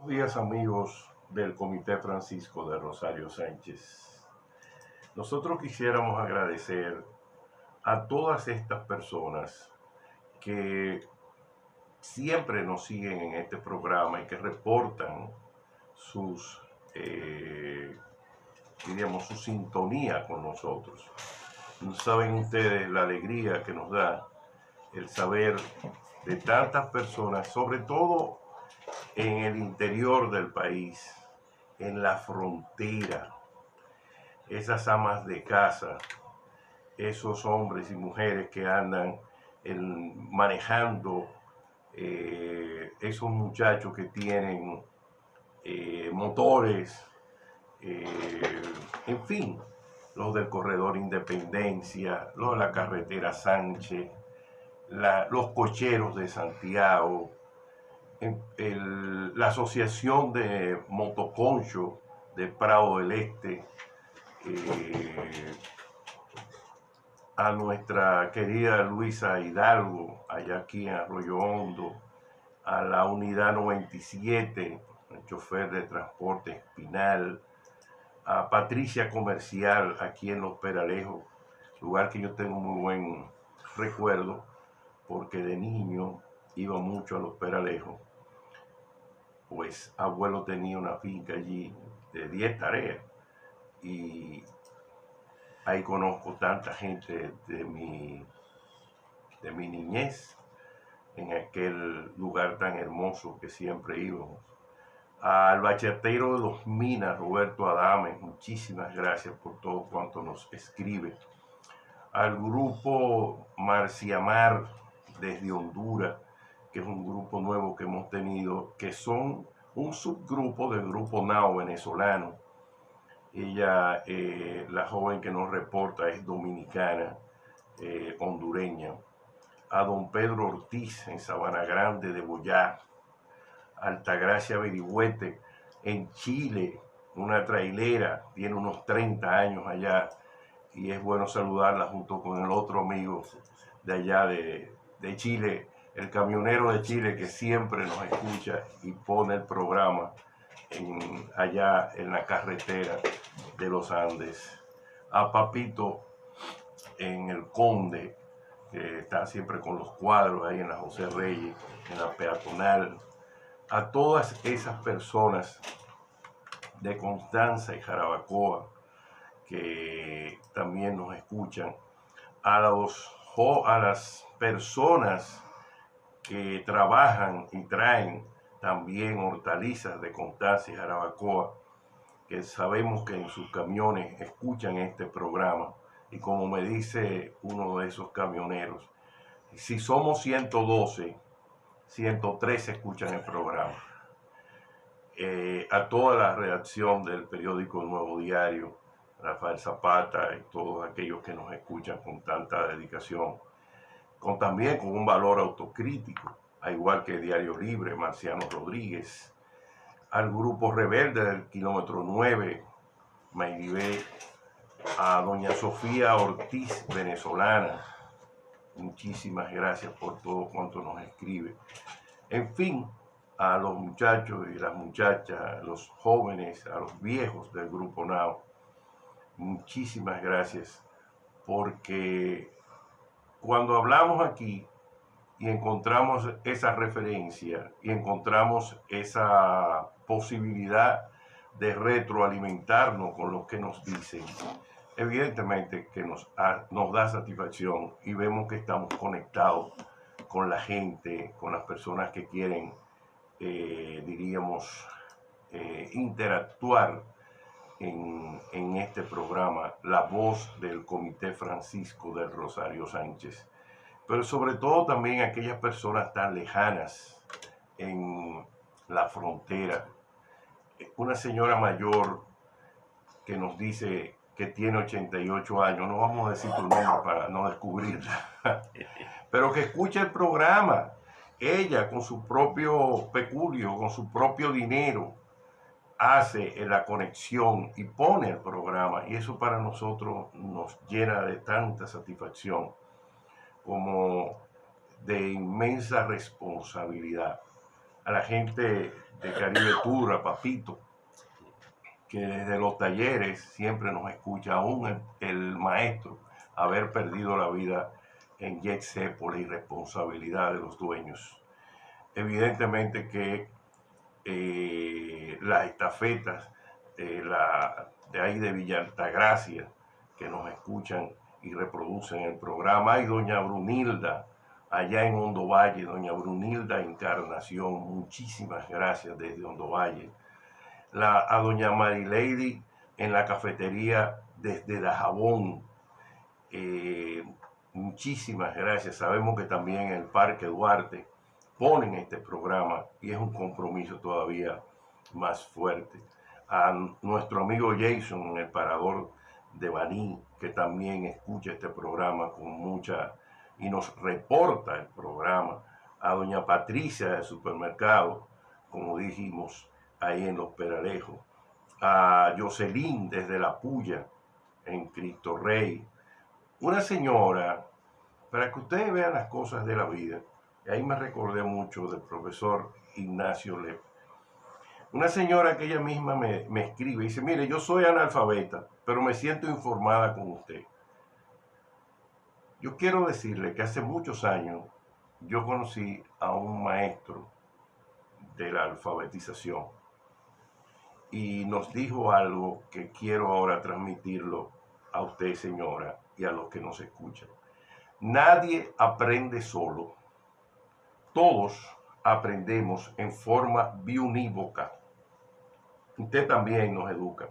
Buenos días, amigos del Comité Francisco de Rosario Sánchez. Nosotros quisiéramos agradecer a todas estas personas que siempre nos siguen en este programa y que reportan sus, su sintonía con nosotros. No saben ustedes la alegría que nos da el saber de tantas personas, sobre todo en el interior del país, en la frontera, esas amas de casa, esos hombres y mujeres que andan manejando, esos muchachos que tienen motores, en fin, los del corredor Independencia, los de la carretera Sánchez, los cocheros de Santiago, la asociación de motoconcho de Prado del Este, a nuestra querida Luisa Hidalgo, allá aquí en Arroyo Hondo, a la unidad 97, el chofer de transporte Espinal, a Patricia Comercial, aquí en Los Peralejos, lugar que yo tengo muy buen recuerdo, porque de niño iba mucho a Los Peralejos. Pues abuelo tenía una finca allí de 10 tareas y ahí conozco tanta gente de mi niñez en aquel lugar tan hermoso que siempre íbamos. Al bachatero de los Minas, Roberto Adame, muchísimas gracias por todo cuanto nos escribe. Al grupo Marciamar desde Honduras, que es un grupo nuevo que hemos tenido, que son un subgrupo del grupo Nao venezolano. Ella, la joven que nos reporta, es dominicana, hondureña. A don Pedro Ortiz en Sabana Grande de Boyá, Altagracia Berigüete en Chile, una trailera, tiene unos 30 años allá y es bueno saludarla junto con el otro amigo de allá de Chile, el camionero de Chile que siempre nos escucha y pone el programa allá en la carretera de los Andes. A Papito en el Conde, que está siempre con los cuadros ahí en la José Reyes, en la peatonal. A todas esas personas de Constanza y Jarabacoa que también nos escuchan, a las personas que trabajan y traen también hortalizas de Constanza y Jarabacoa, que sabemos que en sus camiones escuchan este programa. Y como me dice uno de esos camioneros, si somos 112, 113 escuchan el programa. A toda la redacción del periódico El Nuevo Diario, Rafael Zapata y todos aquellos que nos escuchan con tanta dedicación, también con un valor autocrítico, a igual que Diario Libre, Marciano Rodríguez, al grupo rebelde del kilómetro 9, Mayribé, a doña Sofía Ortiz, venezolana, muchísimas gracias por todo cuanto nos escribe. En fin, a los muchachos y las muchachas, a los jóvenes, a los viejos del grupo Now, muchísimas gracias, porque cuando hablamos aquí y encontramos esa referencia y encontramos esa posibilidad de retroalimentarnos con lo que nos dicen, evidentemente que nos da satisfacción y vemos que estamos conectados con la gente, con las personas que quieren, interactuar en este programa, la voz del Comité Francisco del Rosario Sánchez. Pero sobre todo también aquellas personas tan lejanas en la frontera. Una señora mayor que nos dice que tiene 88 años, no vamos a decir tu nombre para no descubrirla, pero que escucha el programa, ella con su propio peculio, con su propio dinero, hace la conexión y pone el programa, y eso para nosotros nos llena de tanta satisfacción como de inmensa responsabilidad, a la gente de Caribe Tour, a Papito, que desde los talleres siempre nos escucha, aún el maestro, haber perdido la vida en jet set por la irresponsabilidad de los dueños. Evidentemente que las estafetas de ahí de Villa Altagracia, que nos escuchan y reproducen el programa, y doña Brunilda, allá en Hondo Valle, doña Brunilda Encarnación, muchísimas gracias desde Hondo Valle. A doña Marilady en la cafetería desde Dajabón, muchísimas gracias. Sabemos que también en el Parque Duarte ponen este programa y es un compromiso todavía más fuerte. A nuestro amigo Jason en el Parador de Baní, que también escucha este programa con mucha y nos reporta el programa. A doña Patricia del supermercado, como dijimos, ahí en Los Peralejos. A Jocelyn desde La Puya, en Cristo Rey. Una señora, para que ustedes vean las cosas de la vida, y ahí me recordé mucho del profesor Ignacio Lev. Una señora que ella misma me escribe y dice, mire, yo soy analfabeta, pero me siento informada con usted. Yo quiero decirle que hace muchos años yo conocí a un maestro de la alfabetización y nos dijo algo que quiero ahora transmitirlo a usted, señora, y a los que nos escuchan. Nadie aprende solo. Todos aprendemos en forma biunívoca. Usted también nos educa.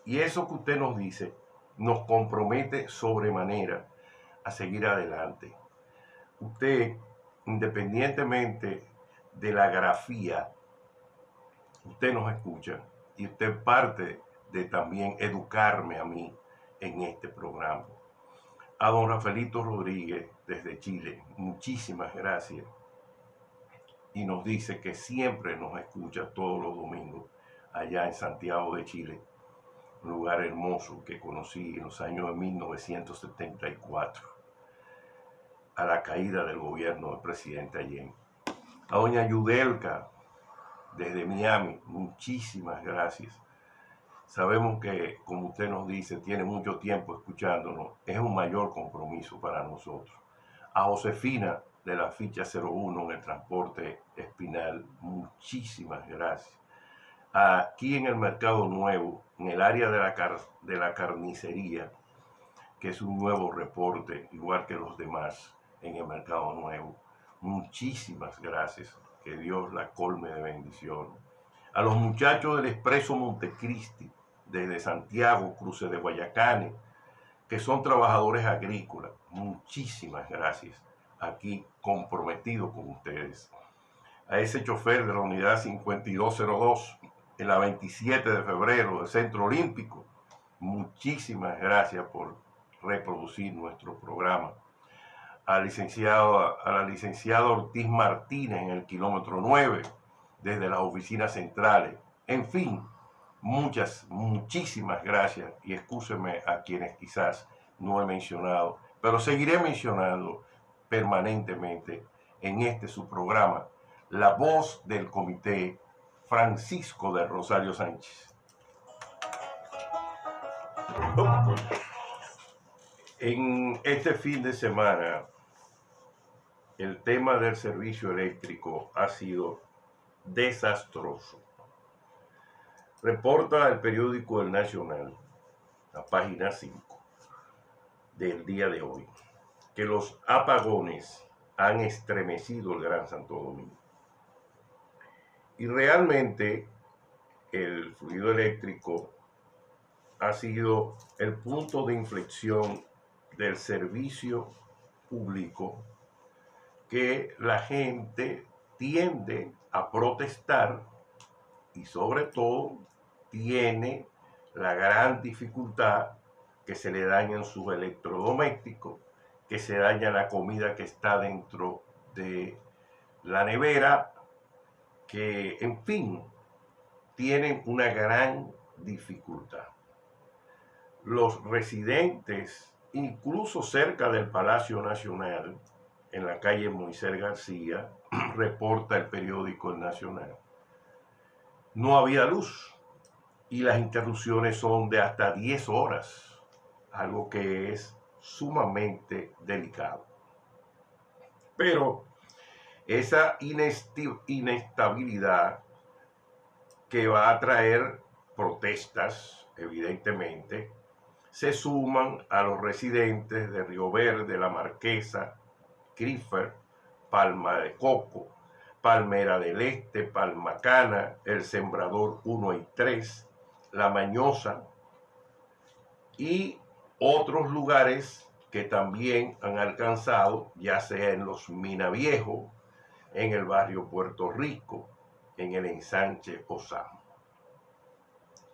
Y eso que usted nos dice nos compromete sobremanera a seguir adelante. Usted, independientemente de la grafía, usted nos escucha y usted parte de también educarme a mí en este programa. A don Rafaelito Rodríguez desde Chile, muchísimas gracias. Y nos dice que siempre nos escucha todos los domingos allá en Santiago de Chile, un lugar hermoso que conocí en los años de 1974, a la caída del gobierno del presidente Allende. A doña Yudelka desde Miami, muchísimas gracias. Sabemos que, como usted nos dice, tiene mucho tiempo escuchándonos, es un mayor compromiso para nosotros. A Josefina de la ficha 01 en el transporte Espinal, muchísimas gracias. Aquí en el Mercado Nuevo, en el área de la carnicería, que es un nuevo reporte, igual que los demás en el Mercado Nuevo, muchísimas gracias. Que Dios la colme de bendición. A los muchachos del Expreso Montecristi, desde Santiago, Cruce de Guayacanes, que son trabajadores agrícolas, muchísimas gracias. Aquí comprometido con ustedes. A ese chofer de la unidad 5202 en la 27 de febrero del Centro Olímpico, muchísimas gracias por reproducir nuestro programa. A la licenciada Ortiz Martínez en el kilómetro 9, desde las oficinas centrales. En fin, muchísimas gracias y excúsenme a quienes quizás no he mencionado, pero seguiré mencionando permanentemente en este su programa, La Voz del Comité, Francisco de Rosario Sánchez. En este fin de semana, el tema del servicio eléctrico ha sido desastroso. Reporta el periódico El Nacional, la página 5 del día de hoy, que los apagones han estremecido el Gran Santo Domingo. Y realmente el fluido eléctrico ha sido el punto de inflexión del servicio público que la gente tiende a protestar y sobre todo tiene la gran dificultad que se le dañan sus electrodomésticos, que se daña la comida que está dentro de la nevera, que en fin, tienen una gran dificultad. Los residentes, incluso cerca del Palacio Nacional, en la calle Moisés García, reporta el periódico El Nacional. No había luz y las interrupciones son de hasta 10 horas, algo que es sumamente delicado. Pero esa inestabilidad que va a traer protestas, evidentemente, se suman a los residentes de Río Verde, La Marquesa, Crifer, Palma de Coco, Palmera del Este, Palma Cana, El Sembrador 1 y 3, La Mañosa y otros lugares que también han alcanzado, ya sea en los Mina Viejo, en el barrio Puerto Rico, en el ensanche Osama.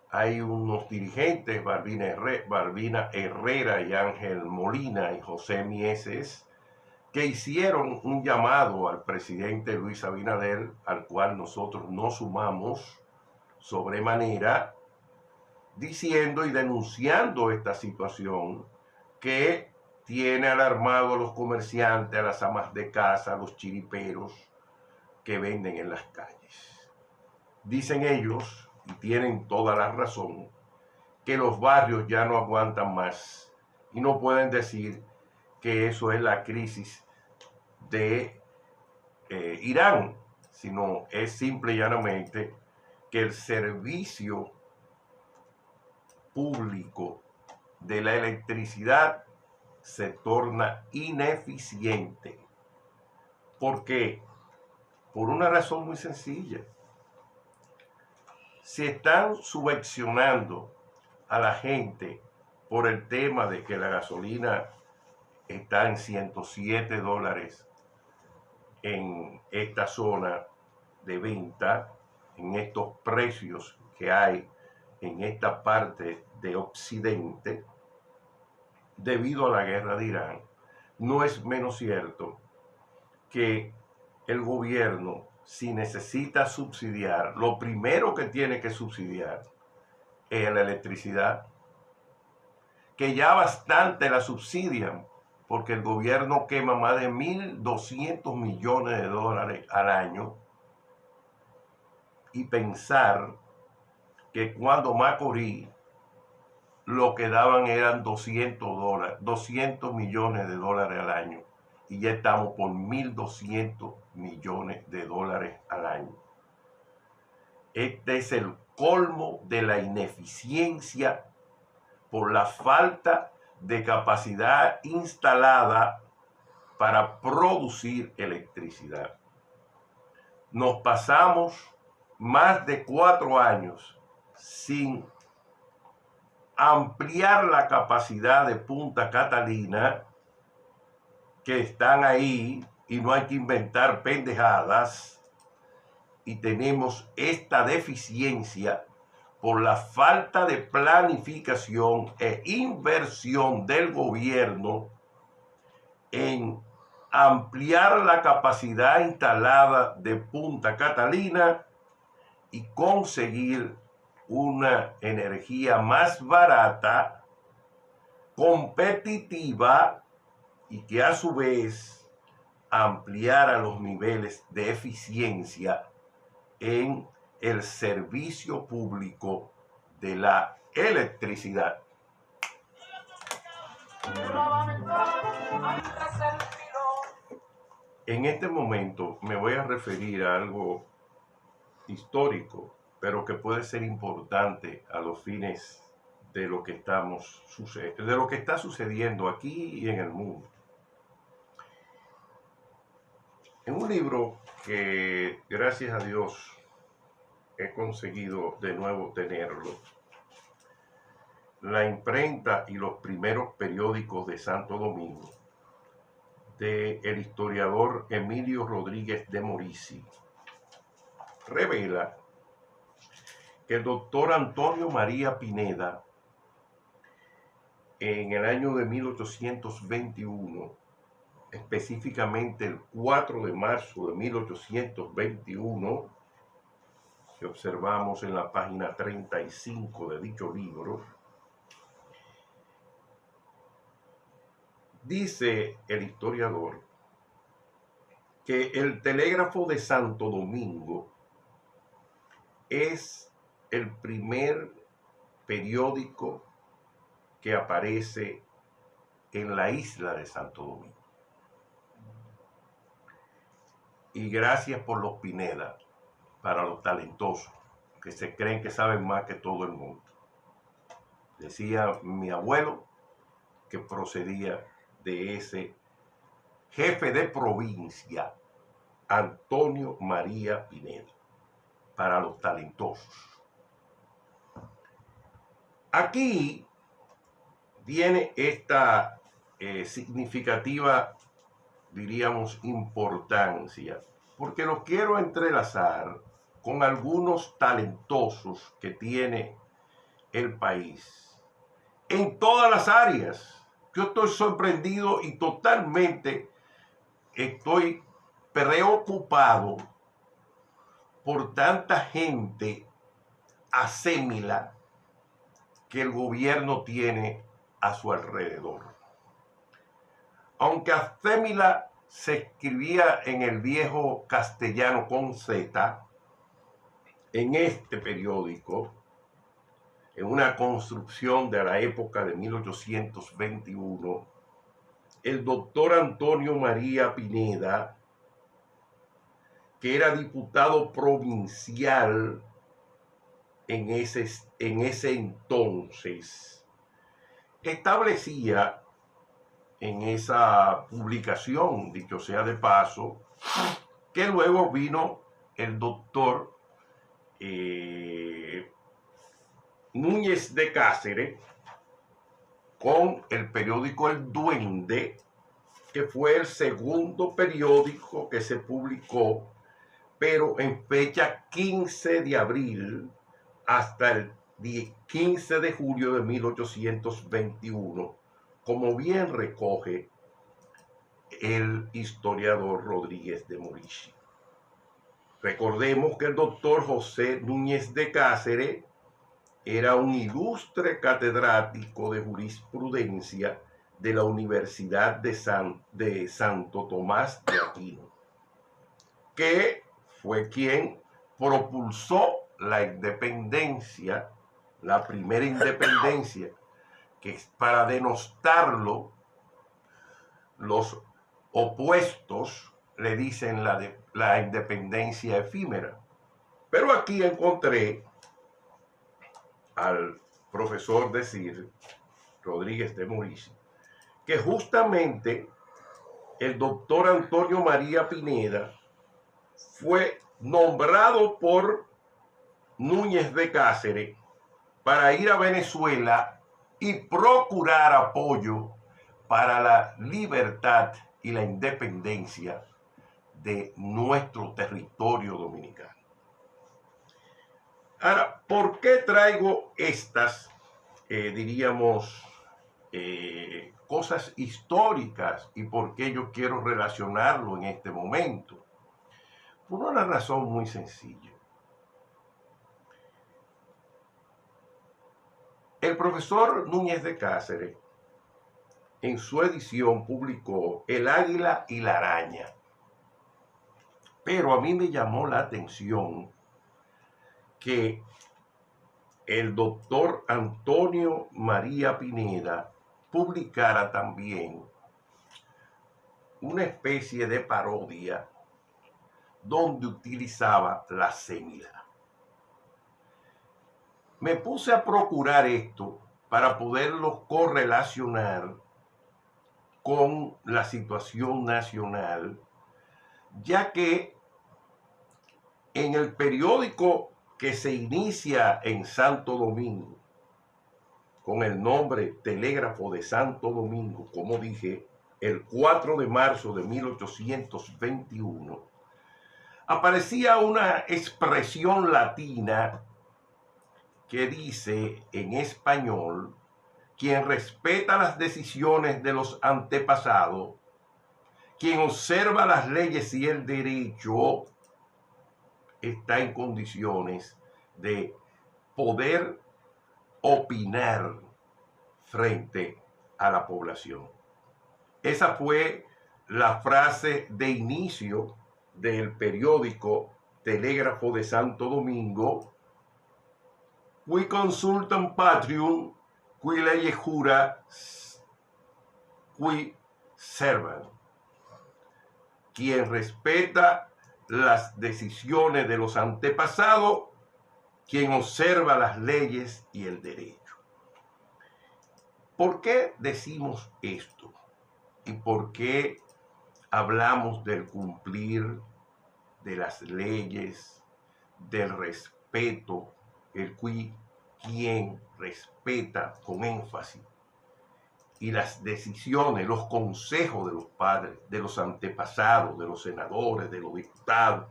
Hay unos dirigentes, Balbina Herrera y Ángel Molina y José Mieses, que hicieron un llamado al presidente Luis Abinader, al cual nosotros nos sumamos sobremanera, diciendo y denunciando esta situación que tiene alarmado a los comerciantes, a las amas de casa, a los chiriperos que venden en las calles. Dicen ellos, y tienen toda la razón, que los barrios ya no aguantan más y no pueden decir que eso es la crisis de Irán, sino es simple y llanamente que el servicio público de la electricidad se torna ineficiente. ¿Por qué? Por una razón muy sencilla. Se están subvencionando a la gente por el tema de que la gasolina está en $107 en esta zona de venta, en estos precios que hay en esta parte de Occidente, debido a la guerra de Irán. No es menos cierto que el gobierno, si necesita subsidiar, lo primero que tiene que subsidiar es la electricidad, que ya bastante la subsidian, porque el gobierno quema más de 1.200 millones de dólares al año, y pensar que cuando Macorís lo que daban eran $200 millones de dólares al año, y ya estamos por 1.200 millones de dólares al año. Este es el colmo de la ineficiencia por la falta de capacidad instalada para producir electricidad. Nos pasamos más de 4 años sin ampliar la capacidad de Punta Catalina, que están ahí y no hay que inventar pendejadas, y tenemos esta deficiencia por la falta de planificación e inversión del gobierno en ampliar la capacidad instalada de Punta Catalina y conseguir una energía más barata, competitiva, y que a su vez ampliara los niveles de eficiencia en el servicio público de la electricidad. En este momento me voy a referir a algo histórico, pero que puede ser importante a los fines de lo que está sucediendo aquí y en el mundo. En un libro que, gracias a Dios, he conseguido de nuevo tenerlo, la imprenta y los primeros periódicos de Santo Domingo, de el historiador Emilio Rodríguez de Morici, revela que el doctor Antonio María Pineda, en el año de 1821, específicamente el 4 de marzo de 1821, que observamos en la página 35 de dicho libro, dice el historiador que el Telégrafo de Santo Domingo es el primer periódico que aparece en la isla de Santo Domingo. Y gracias por los Pineda, para los talentosos, que se creen que saben más que todo el mundo. Decía mi abuelo que procedía de ese jefe de provincia, Antonio María Pineda, para los talentosos. Aquí viene esta significativa, diríamos, importancia, porque lo quiero entrelazar con algunos talentosos que tiene el país en todas las áreas. Yo estoy sorprendido y totalmente estoy preocupado por tanta gente asémila que el gobierno tiene a su alrededor. Aunque asémila se escribía en el viejo castellano con Z, en este periódico, en una construcción de la época de 1821, el doctor Antonio María Pineda, que era diputado provincial en ese entonces, establecía en esa publicación, dicho sea de paso, que luego vino el doctor Núñez de Cáceres con el periódico El Duende, que fue el segundo periódico que se publicó, pero en fecha 15 de abril hasta el 15 de julio de 1821, como bien recoge el historiador Rodríguez de Morissi. Recordemos que el doctor José Núñez de Cáceres era un ilustre catedrático de jurisprudencia de la Universidad de Santo Tomás de Aquino, que fue quien propulsó la independencia, la primera independencia, que para denostarlo, los opuestos le dicen la independencia efímera. Pero aquí encontré al profesor decir, Rodríguez de Morissi, que justamente el doctor Antonio María Pineda fue nombrado por Núñez de Cáceres para ir a Venezuela y procurar apoyo para la libertad y la independencia de nuestro territorio dominicano. Ahora, ¿por qué traigo estas, diríamos, cosas históricas y por qué yo quiero relacionarlo en este momento? Por una razón muy sencilla. El profesor Núñez de Cáceres, en su edición, publicó El Águila y la Araña. Pero a mí me llamó la atención que el doctor Antonio María Pineda publicara también una especie de parodia donde utilizaba la sémila. Me puse a procurar esto para poderlo correlacionar con la situación nacional, ya que en el periódico que se inicia en Santo Domingo, con el nombre Telégrafo de Santo Domingo, como dije, el 4 de marzo de 1821, aparecía una expresión latina que dice en español: quien respeta las decisiones de los antepasados, quien observa las leyes y el derecho, está en condiciones de poder opinar frente a la población. Esa fue la frase de inicio del periódico Telégrafo de Santo Domingo: qui consultam patrium, qui leyes jura, qui servan. Quien respeta las decisiones de los antepasados, quien observa las leyes y el derecho. ¿Por qué decimos esto? ¿Y por qué hablamos del cumplir de las leyes, del respeto, quien respeta con énfasis, y las decisiones, los consejos de los padres, de los antepasados, de los senadores, de los diputados,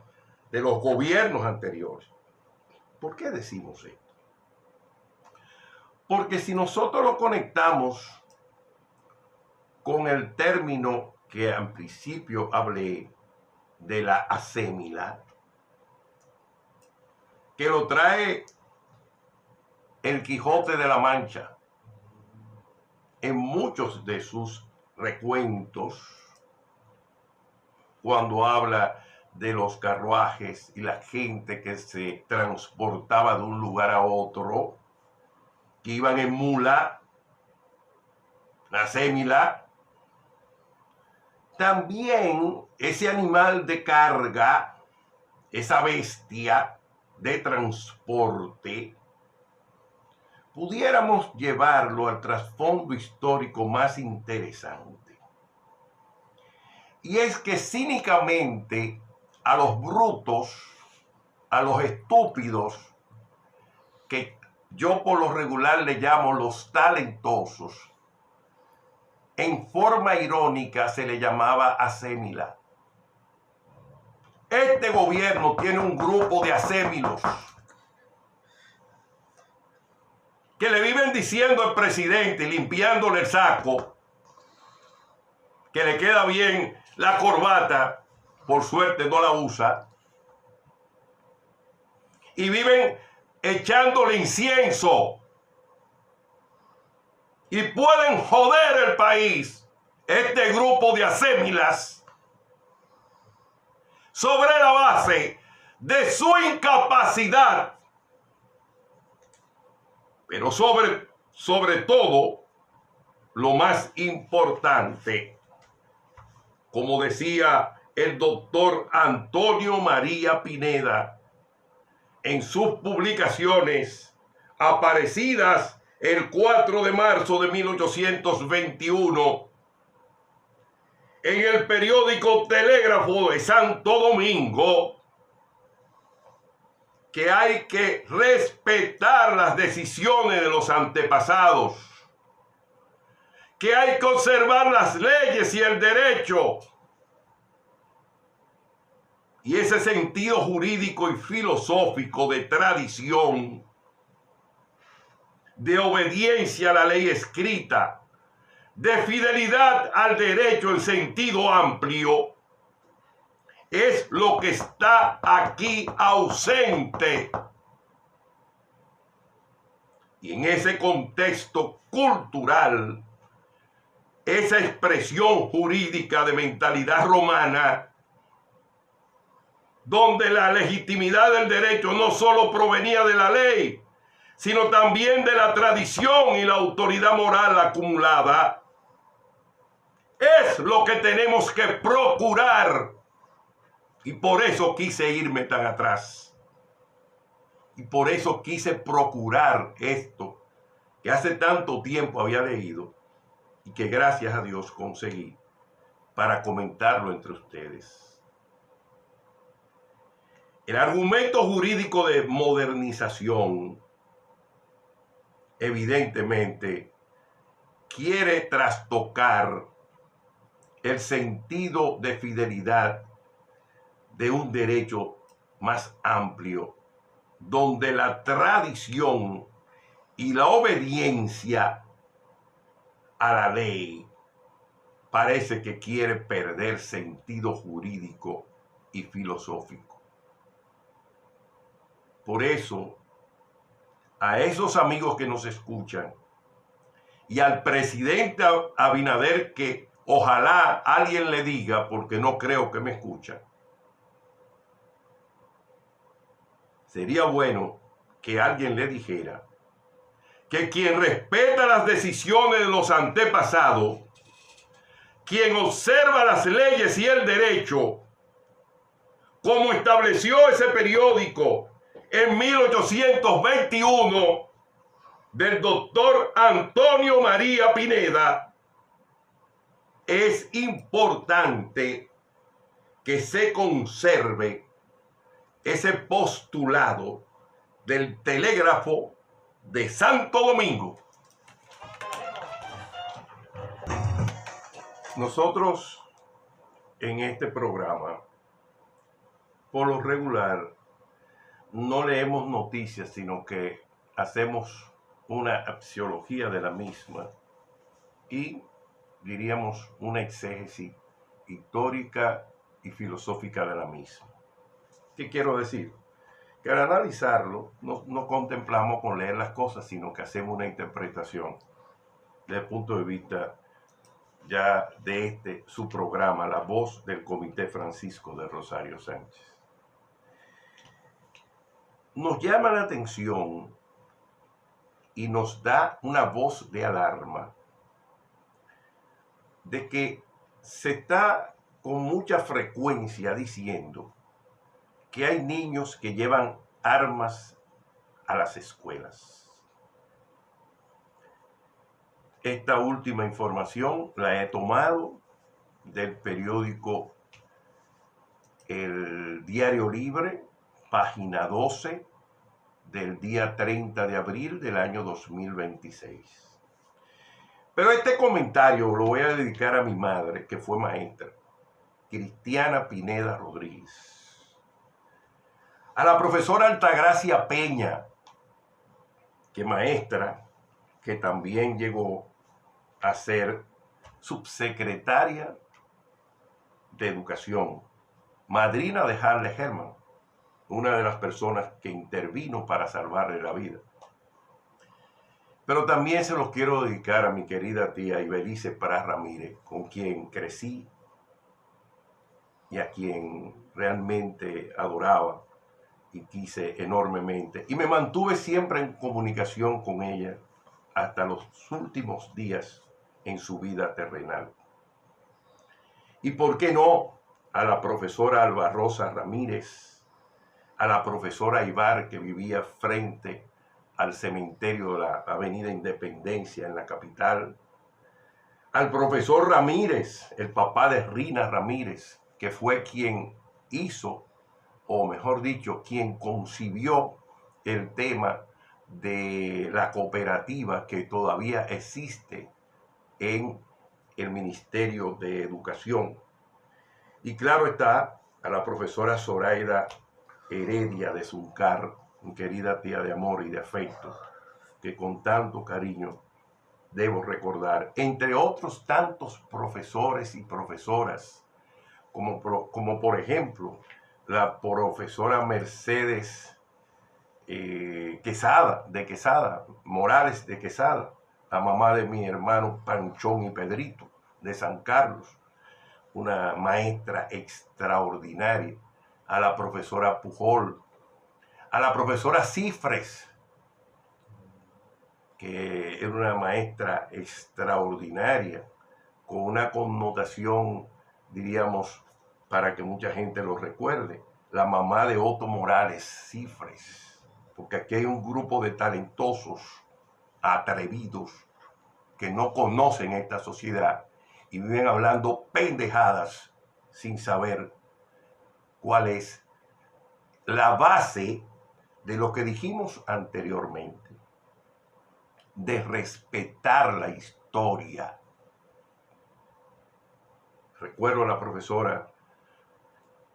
de los gobiernos anteriores? ¿Por qué decimos esto? Porque si nosotros lo conectamos con el término que al principio hablé de la asémila, que lo trae el Quijote de la Mancha en muchos de sus recuentos, cuando habla de los carruajes y la gente que se transportaba de un lugar a otro, que iban en mula, la asémila. También ese animal de carga, esa bestia de transporte, pudiéramos llevarlo al trasfondo histórico más interesante. Y es que cínicamente a los brutos, a los estúpidos, que yo por lo regular le llamo los talentosos, en forma irónica se le llamaba asémila. Este gobierno tiene un grupo de asémilos que le viven diciendo al presidente, limpiándole el saco, que le queda bien la corbata, por suerte no la usa, y viven echándole incienso, y pueden joder el país, este grupo de asémilas, sobre la base de su incapacidad, pero sobre todo, lo más importante, como decía el doctor Antonio María Pineda en sus publicaciones aparecidas el 4 de marzo de 1821 en el periódico Telégrafo de Santo Domingo, que hay que respetar las decisiones de los antepasados, que hay que observar las leyes y el derecho, y ese sentido jurídico y filosófico de tradición, de obediencia a la ley escrita, de fidelidad al derecho en sentido amplio, es lo que está aquí ausente. Y en ese contexto cultural, esa expresión jurídica de mentalidad romana, donde la legitimidad del derecho no solo provenía de la ley, sino también de la tradición y la autoridad moral acumulada, es lo que tenemos que procurar. Y por eso quise irme tan atrás. Y por eso quise procurar esto que hace tanto tiempo había leído y que gracias a Dios conseguí para comentarlo entre ustedes. El argumento jurídico de modernización evidentemente quiere trastocar el sentido de fidelidad de un derecho más amplio, donde la tradición y la obediencia a la ley parece que quiere perder sentido jurídico y filosófico. Por eso, a esos amigos que nos escuchan y al presidente Abinader, que ojalá alguien le diga, porque no creo que me escucha, sería bueno que alguien le dijera que quien respeta las decisiones de los antepasados, quien observa las leyes y el derecho, como estableció ese periódico en 1821 del doctor Antonio María Pineda, es importante que se conserve ese postulado del telégrafo de Santo Domingo. Nosotros en este programa, por lo regular, no leemos noticias, sino que hacemos una axiología de la misma y, diríamos, una exégesis histórica y filosófica de la misma. ¿Qué quiero decir? Que al analizarlo, no contemplamos con leer las cosas, sino que hacemos una interpretación desde el punto de vista ya de su programa, La Voz del Comité Francisco de Rosario Sánchez. Nos llama la atención y nos da una voz de alarma de que se está con mucha frecuencia diciendo que hay niños que llevan armas a las escuelas. Esta última información la he tomado del periódico El Diario Libre, página 12, del día 30 de abril del año 2026. Pero este comentario lo voy a dedicar a mi madre, que fue maestra, Cristiana Pineda Rodríguez. A la profesora Altagracia Peña, que maestra, que también llegó a ser subsecretaria de Educación, madrina de Harle Herman, una de las personas que intervino para salvarle la vida. Pero también se los quiero dedicar a mi querida tía Ibelice Pras Ramírez, con quien crecí y a quien realmente adoraba y quise enormemente. Y me mantuve siempre en comunicación con ella hasta los últimos días en su vida terrenal. Y por qué no a la profesora Alba Rosa Ramírez, a la profesora Ibar, que vivía frente al cementerio de la Avenida Independencia en la capital, al profesor Ramírez, el papá de Rina Ramírez, que fue quien hizo, o mejor dicho, quien concibió el tema de la cooperativa que todavía existe en el Ministerio de Educación. Y claro está, a la profesora Zoraida Heredia de Zuncar, mi querida tía de amor y de afecto, que con tanto cariño debo recordar, entre otros tantos profesores y profesoras, como por ejemplo la profesora Mercedes Quesada, Morales de Quesada, la mamá de mi hermano Panchón y Pedrito de San Carlos, una maestra extraordinaria, a la profesora Pujol, a la profesora Cifres, que era una maestra extraordinaria, con una connotación, diríamos, para que mucha gente lo recuerde, la mamá de Otto Morales Cifres, porque aquí hay un grupo de talentosos, atrevidos, que no conocen esta sociedad y viven hablando pendejadas sin saber cuál es la base de lo que dijimos anteriormente, de respetar la historia. Recuerdo a la profesora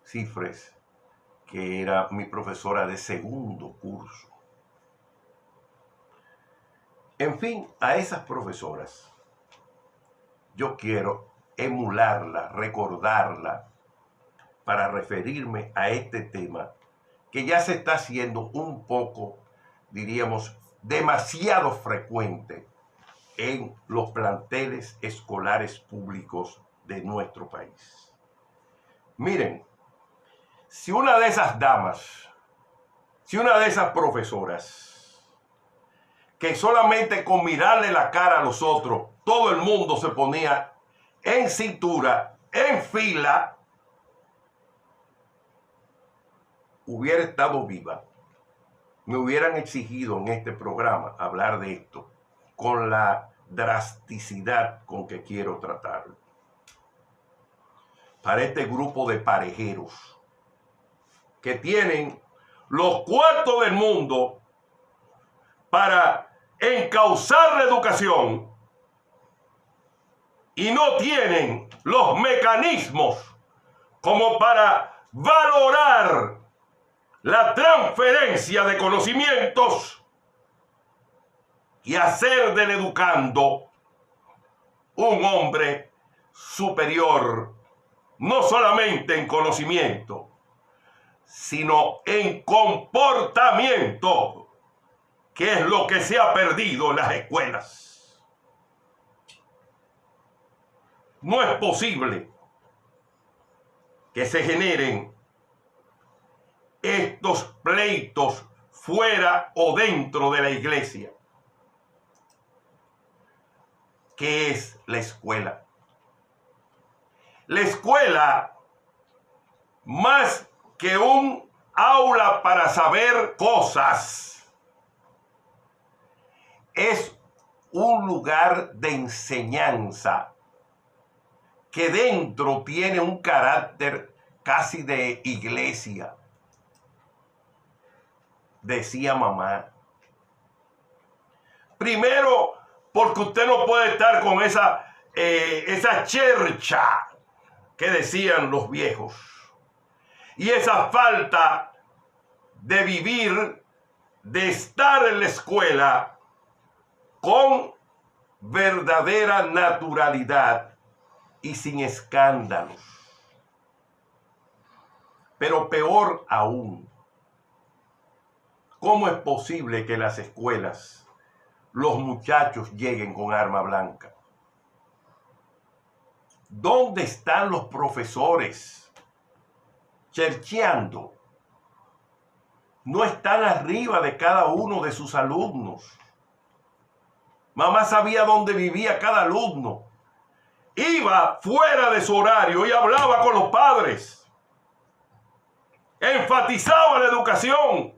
Cifres, que era mi profesora de segundo curso. En fin, a esas profesoras yo quiero emularla, recordarla, para referirme a este tema que ya se está haciendo un poco, diríamos, demasiado frecuente en los planteles escolares públicos de nuestro país. Miren, si una de esas damas, si una de esas profesoras, que solamente con mirarle la cara a los otros, todo el mundo se ponía en cintura, en fila, hubiera estado viva, me hubieran exigido en este programa hablar de esto con la drasticidad con que quiero tratarlo. Para este grupo de parejeros que tienen los cuartos del mundo para encauzar la educación y no tienen los mecanismos como para valorar la transferencia de conocimientos y hacer del educando un hombre superior, no solamente en conocimiento, sino en comportamiento, que es lo que se ha perdido en las escuelas. No es posible que se generen estos pleitos fuera o dentro de la iglesia. ¿Qué es la escuela? La escuela, más que un aula para saber cosas, es un lugar de enseñanza que dentro tiene un carácter casi de iglesia. Decía mamá. Primero, porque usted no puede estar con esa chercha que decían los viejos. Y esa falta de vivir, de estar en la escuela con verdadera naturalidad y sin escándalos. Pero peor aún, ¿cómo es posible que en las escuelas los muchachos lleguen con arma blanca? ¿Dónde están los profesores chercheando? No están arriba de cada uno de sus alumnos. Mamá sabía dónde vivía cada alumno. Iba fuera de su horario y hablaba con los padres. Enfatizaba la educación.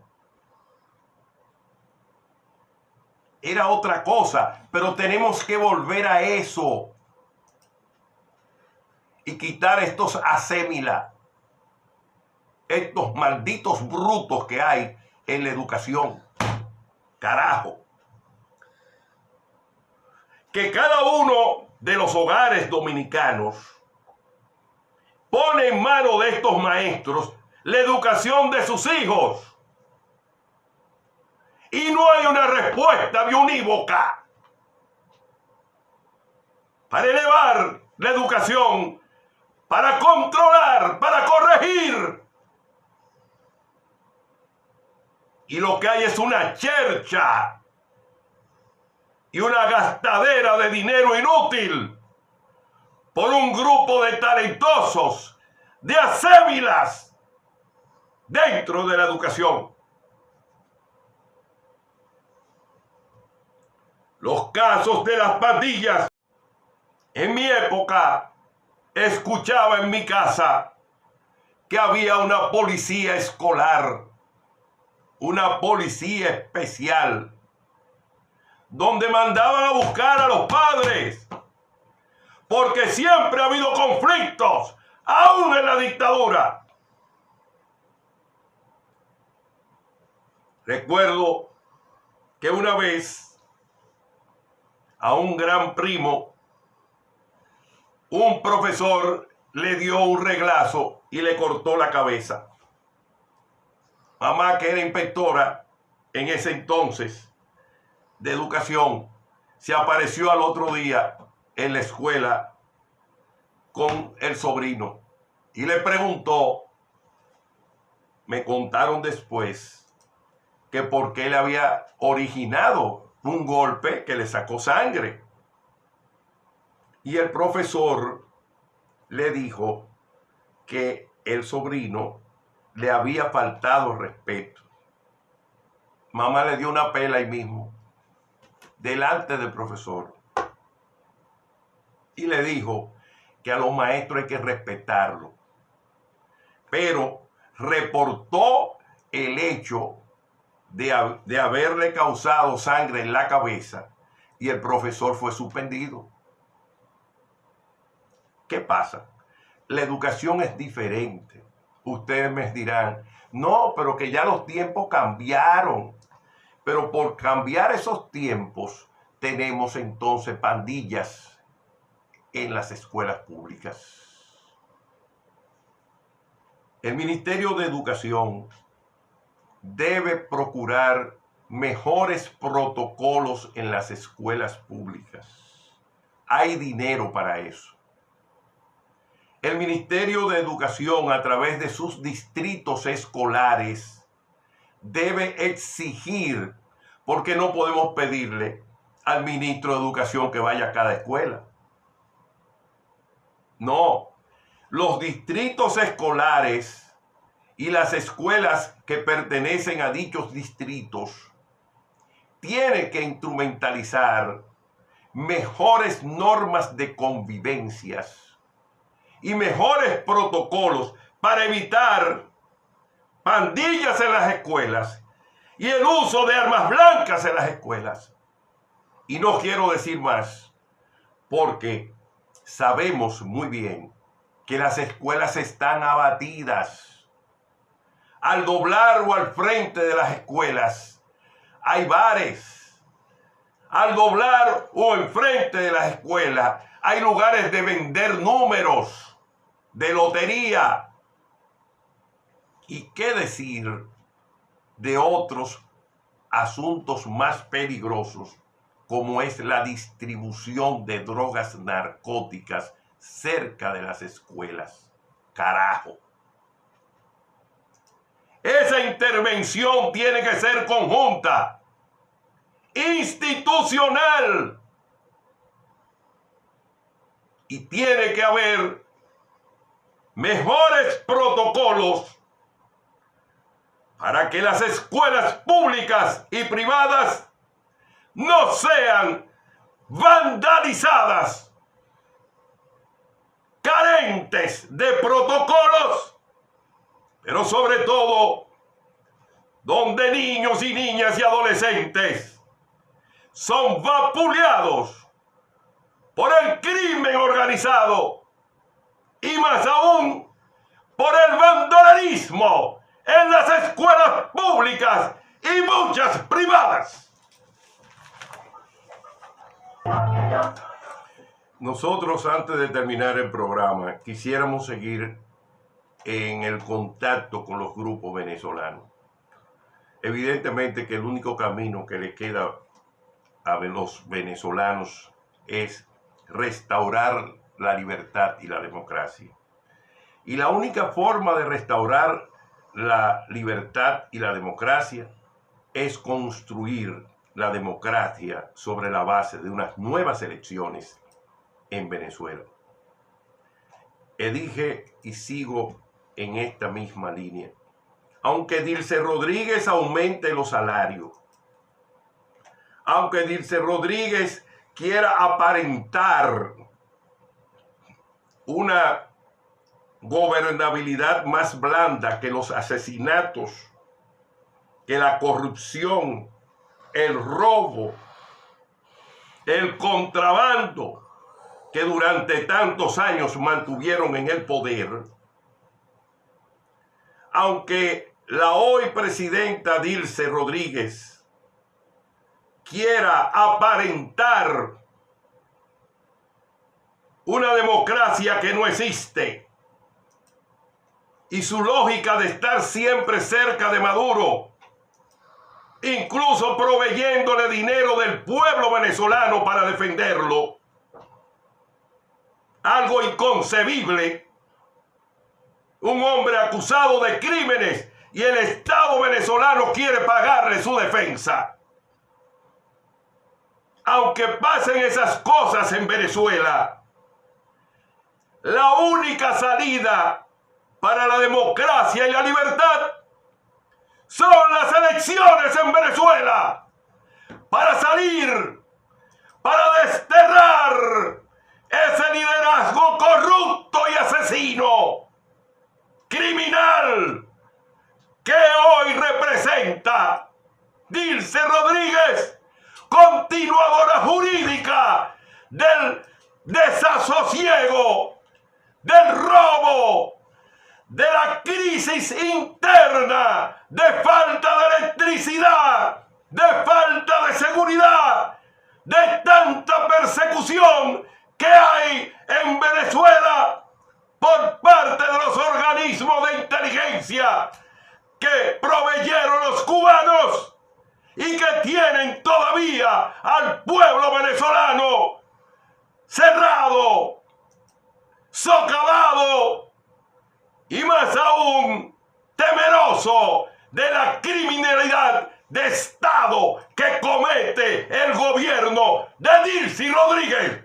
Era otra cosa, pero tenemos que volver a eso y quitar estos asémila, estos malditos brutos que hay en la educación. Carajo. Que cada uno de los hogares dominicanos pone en manos de estos maestros la educación de sus hijos. Y no hay una respuesta de unívoca para elevar la educación, para controlar, para corregir. Y lo que hay es una chercha y una gastadera de dinero inútil por un grupo de talentosos, de asémilas dentro de la educación. Los casos de las pandillas. En mi época, escuchaba en mi casa que había una policía escolar, una policía especial, donde mandaban a buscar a los padres, porque siempre ha habido conflictos, aún en la dictadura. Recuerdo que una vez a un gran primo, un profesor le dio un reglazo y le cortó la cabeza. Mamá, que era inspectora en ese entonces de educación, se apareció al otro día en la escuela con el sobrino y le preguntó, me contaron después, que por qué le había originado un golpe que le sacó sangre. Y el profesor le dijo que el sobrino le había faltado respeto. Mamá le dio una pela ahí mismo, delante del profesor. Y le dijo que a los maestros hay que respetarlo. Pero reportó el hecho de haberle causado sangre en la cabeza y el profesor fue suspendido. ¿Qué pasa? La educación es diferente. Ustedes me dirán, no, pero que ya los tiempos cambiaron. Pero por cambiar esos tiempos, tenemos entonces pandillas en las escuelas públicas. El Ministerio de Educación debe procurar mejores protocolos en las escuelas públicas. Hay dinero para eso. El Ministerio de Educación, a través de sus distritos escolares, debe exigir, porque no podemos pedirle al ministro de Educación que vaya a cada escuela. No, los distritos escolares y las escuelas que pertenecen a dichos distritos tienen que instrumentalizar mejores normas de convivencias y mejores protocolos para evitar pandillas en las escuelas y el uso de armas blancas en las escuelas. Y no quiero decir más, porque sabemos muy bien que las escuelas están abatidas. Al doblar o al frente de las escuelas hay bares. Al doblar o enfrente de las escuelas hay lugares de vender números de lotería. ¿Y qué decir de otros asuntos más peligrosos, como es la distribución de drogas narcóticas cerca de las escuelas? Carajo. Esa intervención tiene que ser conjunta, institucional, y tiene que haber mejores protocolos para que las escuelas públicas y privadas no sean vandalizadas, carentes de protocolos, pero sobre todo donde niños y niñas y adolescentes son vapuleados por el crimen organizado y más aún por el vandalismo en las escuelas públicas y muchas privadas. Nosotros, antes de terminar el programa, quisiéramos seguir en el contacto con los grupos venezolanos. Evidentemente que el único camino que le queda a los venezolanos es restaurar la libertad y la democracia. Y la única forma de restaurar la libertad y la democracia es construir la democracia sobre la base de unas nuevas elecciones en Venezuela. Dije y sigo en esta misma línea. Aunque Dilcy Rodríguez aumente los salarios, aunque Dilcy Rodríguez quiera aparentar una gobernabilidad más blanda que los asesinatos, que la corrupción, el robo, el contrabando que durante tantos años mantuvieron en el poder, aunque la hoy presidenta Dilcy Rodríguez quiera aparentar una democracia que no existe y su lógica de estar siempre cerca de Maduro, incluso proveyéndole dinero del pueblo venezolano para defenderlo, algo inconcebible. Un hombre acusado de crímenes y el Estado venezolano quiere pagarle su defensa. Aunque pasen esas cosas en Venezuela, la única salida para la democracia y la libertad son las elecciones en Venezuela, para salir, para desterrar ese liderazgo corrupto y asesino, criminal, que hoy representa Dilcy Rodríguez, continuadora jurídica del desasosiego, del robo, de la crisis interna, de falta de electricidad, de falta de seguridad, de tanta persecución que hay en Venezuela por parte de los organismos de inteligencia que proveyeron los cubanos y que tienen todavía al pueblo venezolano cerrado, socavado y más aún temeroso de la criminalidad de Estado que comete el gobierno de Dilcy Rodríguez.